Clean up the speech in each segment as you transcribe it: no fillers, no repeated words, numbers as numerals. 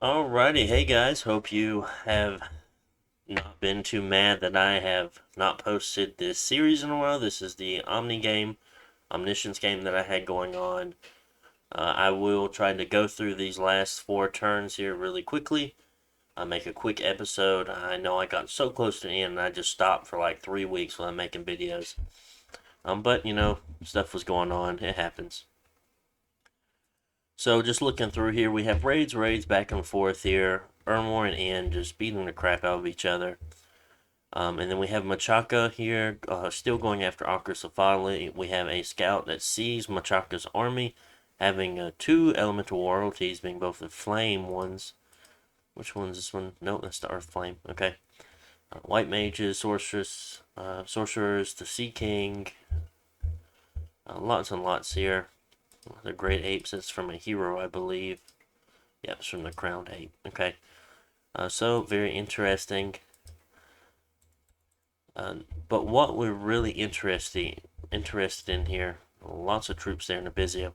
Alrighty, hey guys, hope you have not been too mad that I have not posted this series in a while. This is the Omniscience game that I had going on. I will try to go through these last four turns here really quickly. I'll make a quick episode. I know I got so close to the end and I just stopped for like 3 weeks while I'm making videos. But stuff was going on. It happens. So just looking through here, we have raids back and forth here. Ermor and Ann just beating the crap out of each other. And then we have Machaka here, still going after Akrasafali. We have a scout that sees Machaka's army, having two elemental royalties, being both the flame ones. Which one's this one? No, that's the earth flame. Okay. White mages, sorcerers, the sea king. Lots and lots here. The great apes, that's from a hero, I believe. Yeah, it's from the crowned ape. Okay. So, very interesting. But what we're really interested in here, lots of troops there in Abizia,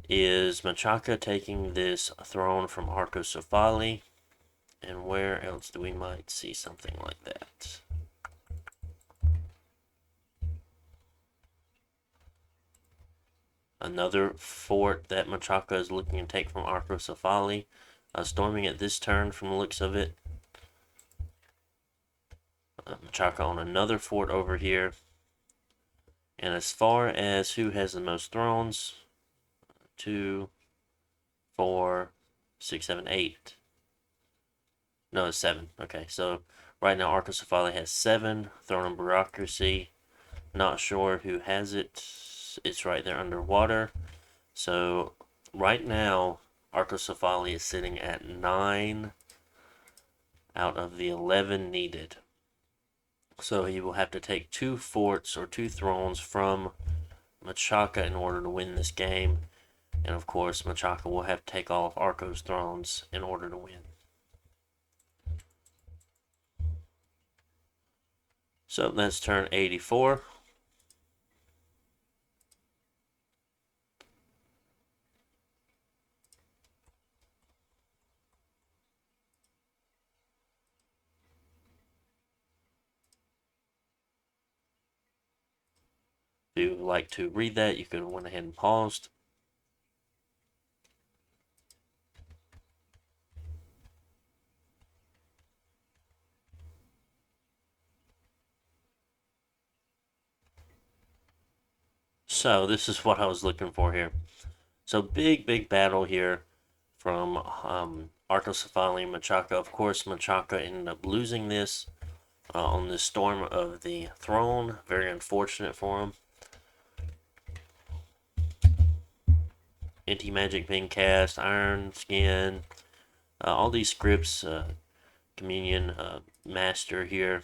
is Machaka taking this throne from Arcosopali. And where else do we might see something like that? Another fort that Machaka is looking to take from Arcosopali. Storming it this turn from the looks of it. Machaka on another fort over here. And as far as who has the most thrones, 2, 4, 6, 7, 8. No, it's 7. Okay, so right now Arcosopali has 7. Throne and bureaucracy. Not sure who has it. It's right there underwater. So right now Arcosopali is sitting at 9 out of the 11 needed. So he will have to take 2 forts or 2 thrones from Machaka in order to win this game. And of course, Machaka will have to take all of Arco's thrones in order to win. So that's turn 84. If you would like to read that, you could went ahead and paused. So this is what I was looking for here. So big battle here from Arcosopali and Machaka. Of course, Machaka ended up losing this on the storm of the throne. Very unfortunate for him. Anti-magic being cast, Iron Skin, all these scripts, Communion, Master here.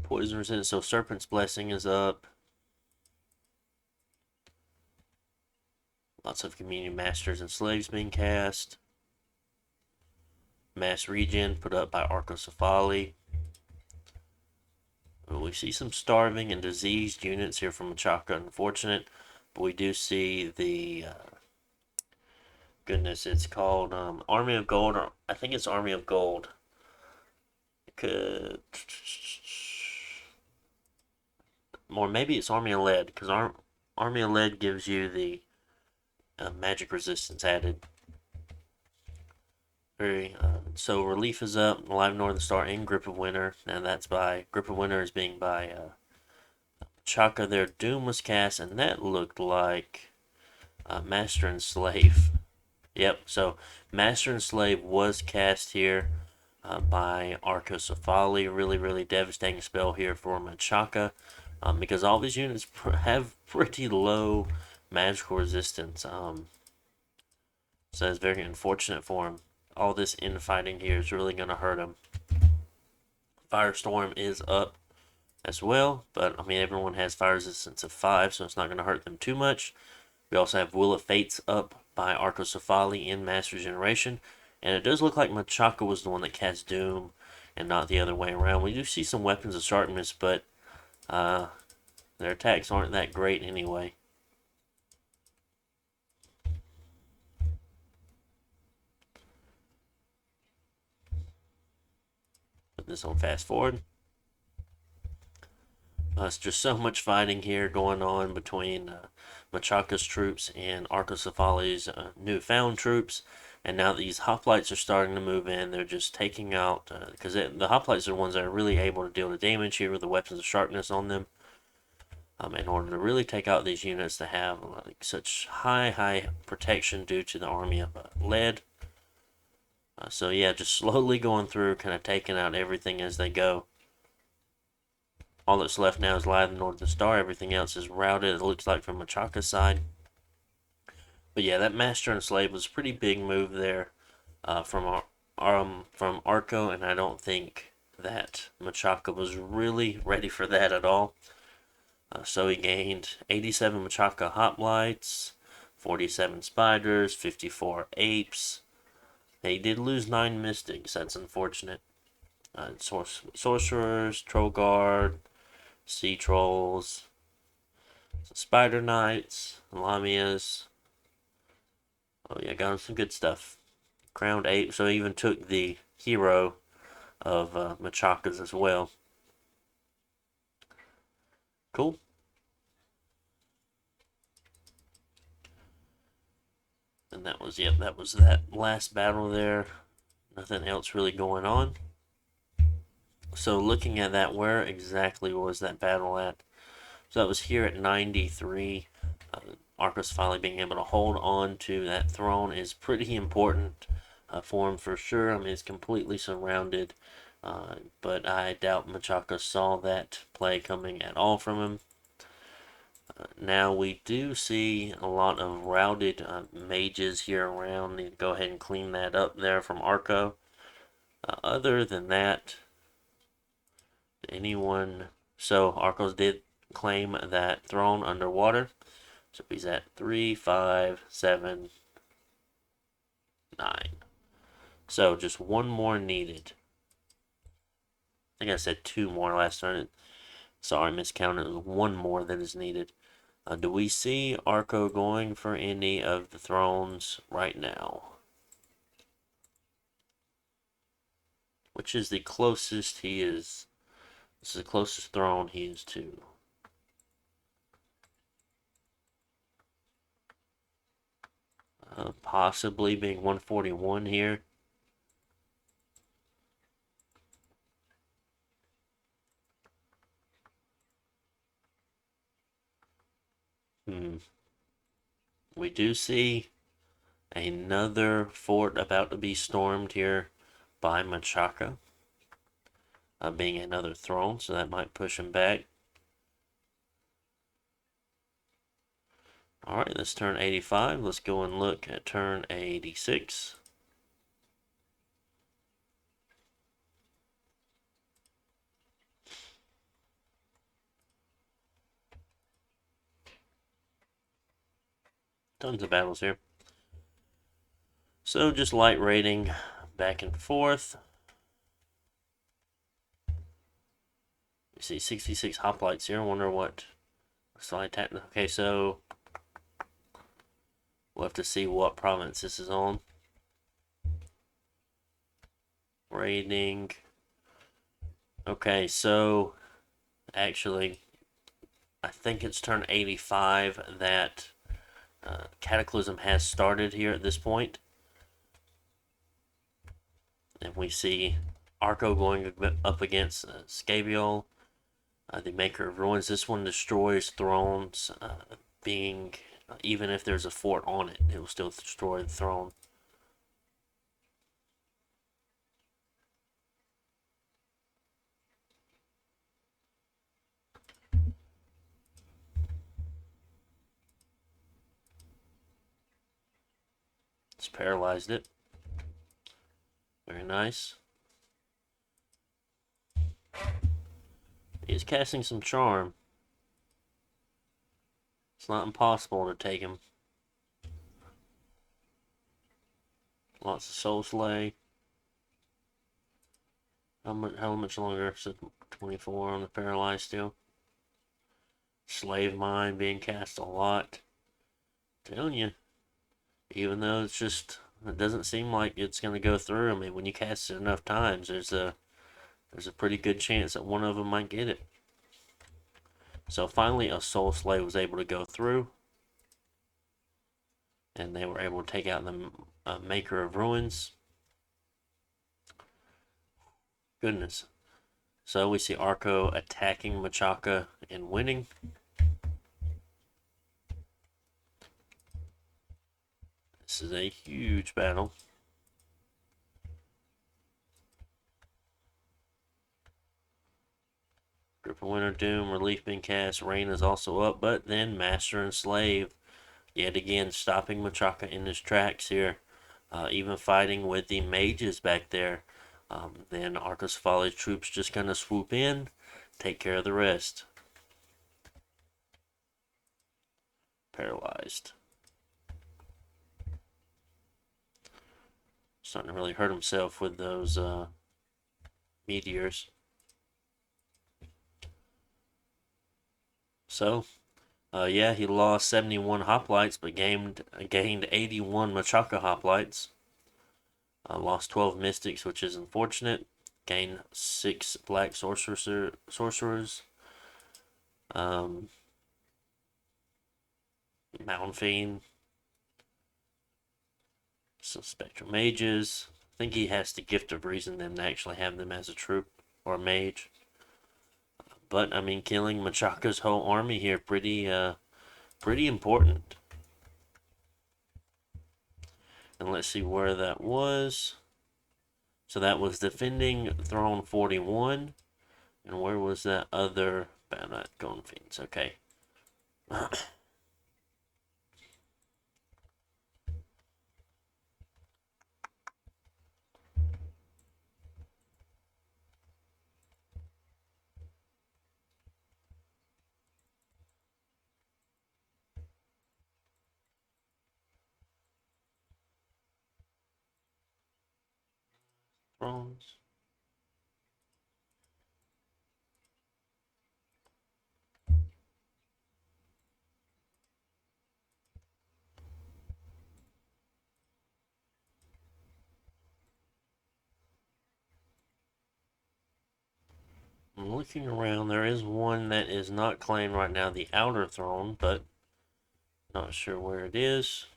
Poison resistance, so Serpent's Blessing is up. Lots of Communion Masters and Slaves being cast. Mass Regen put up by Arcosopali. We see some starving and diseased units here from Machaka, unfortunate. But we do see the, goodness, it's called Army of Gold, or I think it's Army of Gold. Could, or maybe it's Army of Lead, because Army of Lead gives you the magic resistance added. So Relief is up, Live Northern Star, and Grip of Winter. And that's by Grip of Winter is being by Chaka there. Doom was cast, and that looked like Master and Slave. Yep, so Master and Slave was cast here by Arcosopali. Really devastating spell here for Machaka. Because all these units have pretty low magical resistance. So it's very unfortunate for him. All this infighting here is really going to hurt him. Firestorm is up as well, but I mean everyone has fire resistance of 5, so it's not going to hurt them too much. We also have Will of Fates up by Arcosopali in Master Generation, and it does look like Machaka was the one that cast Doom and not the other way around. We do see some weapons of sharpness, but their attacks aren't that great anyway. put this on fast forward. It's just so much fighting here going on between Machaca's troops and Arcoscephali's newfound troops. And now these hoplites are starting to move in. They're just taking out, because the hoplites are the ones that are really able to deal the damage here with the weapons of sharpness on them. In order to really take out these units that have like such high protection due to the army of lead. So yeah, just slowly going through, kind of taking out everything as they go. All that's left now is Lathan Northern Star. Everything else is routed, it looks like, from Machaca's side. But yeah, that Master and Slave was a pretty big move there from Arco, and I don't think that Machaca was really ready for that at all. So he gained 87 Machaca Hoplites, 47 Spiders, 54 Apes. He did lose 9 Mystics, that's unfortunate. Sorcerers, Troll Guard, Sea Trolls, Spider Knights, Lamias. Oh yeah, got him some good stuff. Crowned 8, so he even took the hero of Machaca's as well. Cool. And that was that last battle there. Nothing else really going on. So looking at that, where exactly was that battle at? So that was here at 93. Arcos finally being able to hold on to that throne is pretty important for him for sure. I mean, it's completely surrounded, but I doubt Machaca saw that play coming at all from him. Now we do see a lot of routed mages here around. Need to go ahead and clean that up there from Arco. Other than that, anyone... So Arcos did claim that throne underwater. So he's at 3, 5, 7, 9. So just one more needed. I think I said 2 more last turn. Sorry, miscounted. It was 1 more that is needed. Do we see Arco going for any of the thrones right now? Which is the closest he is? This is the closest throne he is to. Possibly being 141 here. We do see another fort about to be stormed here by Machaca. Being another throne, so that might push him back. Alright, let's turn 85. Let's go and look at turn 86. Tons of battles here. So just light raiding back and forth. You see 66 hoplites here. I wonder what slide tap. Okay, so we'll have to see what province this is on. Raiding. Okay, so actually, I think it's turn 85 that Cataclysm has started here at this point. And we see Arco going up against Scabiol, the Maker of Ruins. This one destroys thrones, being, even if there's a fort on it, it will still destroy the throne. It's paralyzed it. Very nice. He's casting some charm. It's not impossible to take him. Lots of soul slay. How much longer? So 24 on the paralyzed still. Slave mine being cast a lot. I'm telling you, even though it's just, it doesn't seem like it's going to go through. I mean, when you cast it enough times, there's a there's a pretty good chance that one of them might get it. So finally, a Soul Slave was able to go through, and they were able to take out the Maker of Ruins. Goodness. So we see Arco attacking Machaka and winning. This is a huge battle. Grip of Winter Doom, Relief being cast, Rain is also up, but then Master and Slave yet again stopping Machaka in his tracks here. Even fighting with the mages back there. Then Arco's Folly troops just kind of swoop in, take care of the rest. Paralyzed. Starting to really hurt himself with those meteors. So, yeah, he lost 71 hoplites, but gained 81 Machaka hoplites. Lost 12 mystics, which is unfortunate. Gained 6 black sorcerers. Mountain Fiend. Some Spectral Mages. I think he has the gift of reason then to actually have them as a troop or a mage. But I mean, killing Machaka's whole army here pretty important. And let's see where that was. So that was defending Throne 41. And where was that other Battlenet Golden Fiends? Okay. Thrones. I'm looking around. There is one that is not claimed right now, the Outer Throne, but not sure where it is.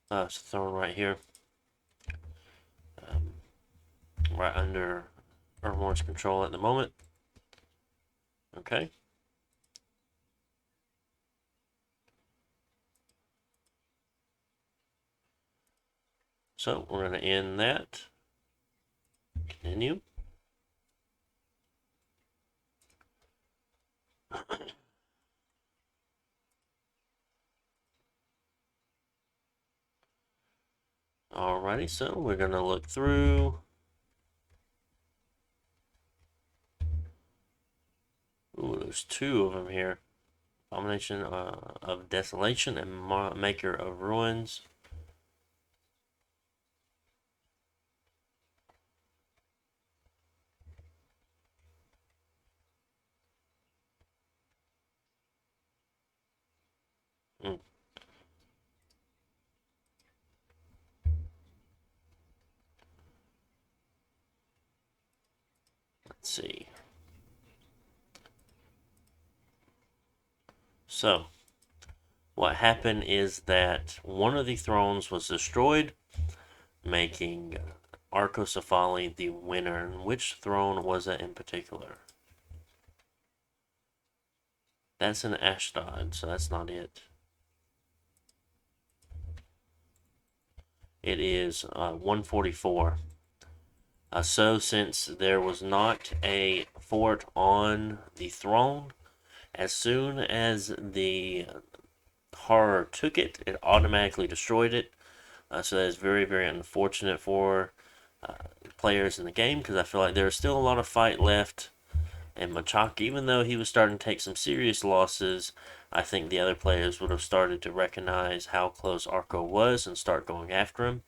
It's a throne right here. Right under Earthborn's control at the moment. Okay. So we're going to end that. Continue. Alrighty, so we're going to look through. Ooh, there's 2 of them here. Abomination of Desolation and Maker of Ruins. Mm. Let's see. So, what happened is that one of the thrones was destroyed, making Arcocephali the winner. And which throne was it in particular? That's in Ashdod, so that's not it. It is 144. So since there was not a fort on the throne, as soon as the horror took it, it automatically destroyed it. So that is very, very unfortunate for players in the game, because I feel like there's still a lot of fight left. And Machaka, even though he was starting to take some serious losses, I think the other players would have started to recognize how close Arco was and start going after him.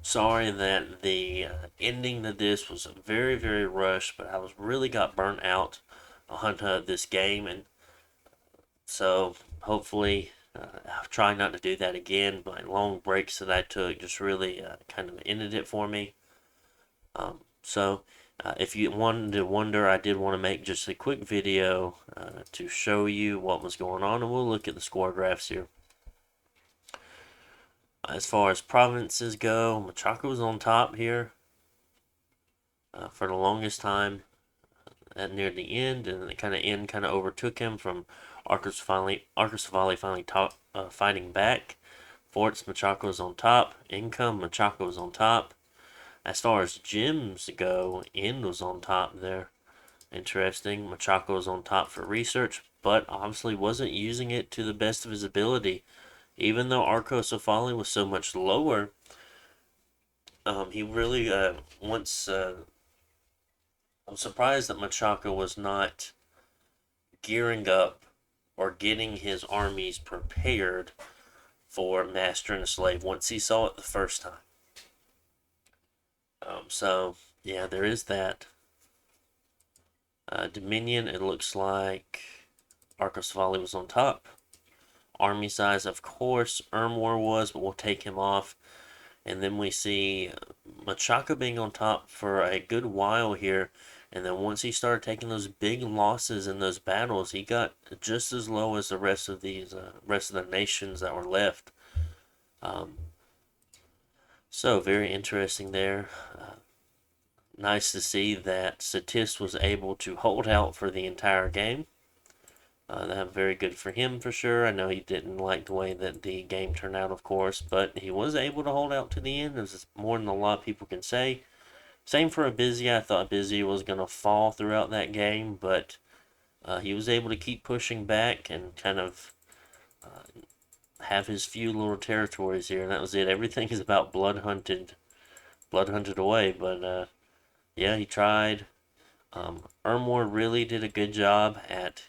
Sorry that the ending to this was very, very rushed, but I really got burnt out on this game, and so hopefully I'll try not to do that again. My long breaks that I took just really kind of ended it for me. So if you wanted to wonder, I did want to make just a quick video to show you what was going on, and we'll look at the score graphs here. As far as provinces go, Machaca was on top here for the longest time at near the end, and the end kind of overtook him from Arcosavali finally fighting back. Forts, Machaca was on top. Income, Machaca was on top. As far as gems go, End was on top there. Interesting. Machaca was on top for research, but obviously wasn't using it to the best of his ability. Even though Arcosavali was so much lower, he really once. I'm surprised that Machaca was not gearing up or getting his armies prepared for master and slave once he saw it the first time. So yeah, there is that. Dominion, it looks like Arcosavali was on top. Army size, of course, Ermor was, but we'll take him off. And then we see Machaca being on top for a good while here. And then once he started taking those big losses in those battles, he got just as low as the rest of the nations that were left. So very interesting there. Nice to see that Satis was able to hold out for the entire game. That very good for him for sure. I know he didn't like the way that the game turned out, of course, but he was able to hold out to the end. It's more than a lot of people can say. Same for Busy. I thought Busy was going to fall throughout that game, but he was able to keep pushing back and kind of have his few little territories here, and that was it. Everything is about blood hunted away. But yeah, he tried. Ermor really did a good job at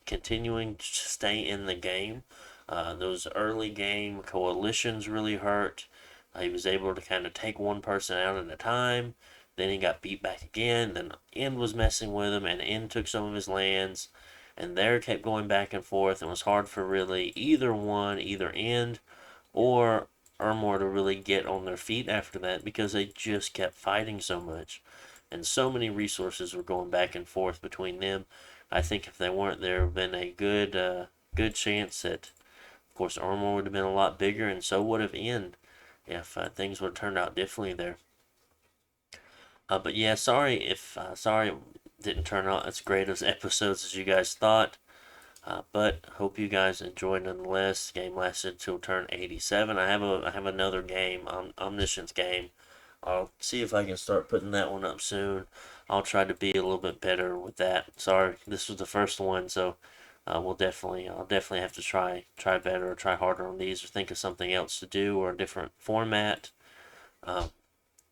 continuing to stay in the game. Those early game coalitions really hurt. He was able to kind of take one person out at a time. Then he got beat back again. Then End was messing with him, and End took some of his lands. And there kept going back and forth. And it was hard for really either End or Ermor to really get on their feet after that because they just kept fighting so much. And so many resources were going back and forth between them. I think if they weren't, there would have been a good chance that, of course, Ermor would have been a lot bigger, and so would have End if things would have turned out differently there. But yeah, sorry it didn't turn out as great as episodes as you guys thought. But hope you guys enjoyed nonetheless. The game lasted till turn 87. I have another game, Omniscience game. I'll see if I can start putting that one up soon. I'll try to be a little bit better with that. Sorry, this was the first one, so I'll definitely have to try better or try harder on these or think of something else to do or a different format.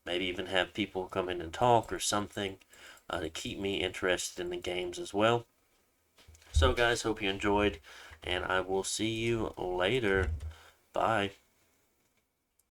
Maybe even have people come in and talk or something to keep me interested in the games as well. So guys, hope you enjoyed, and I will see you later. Bye.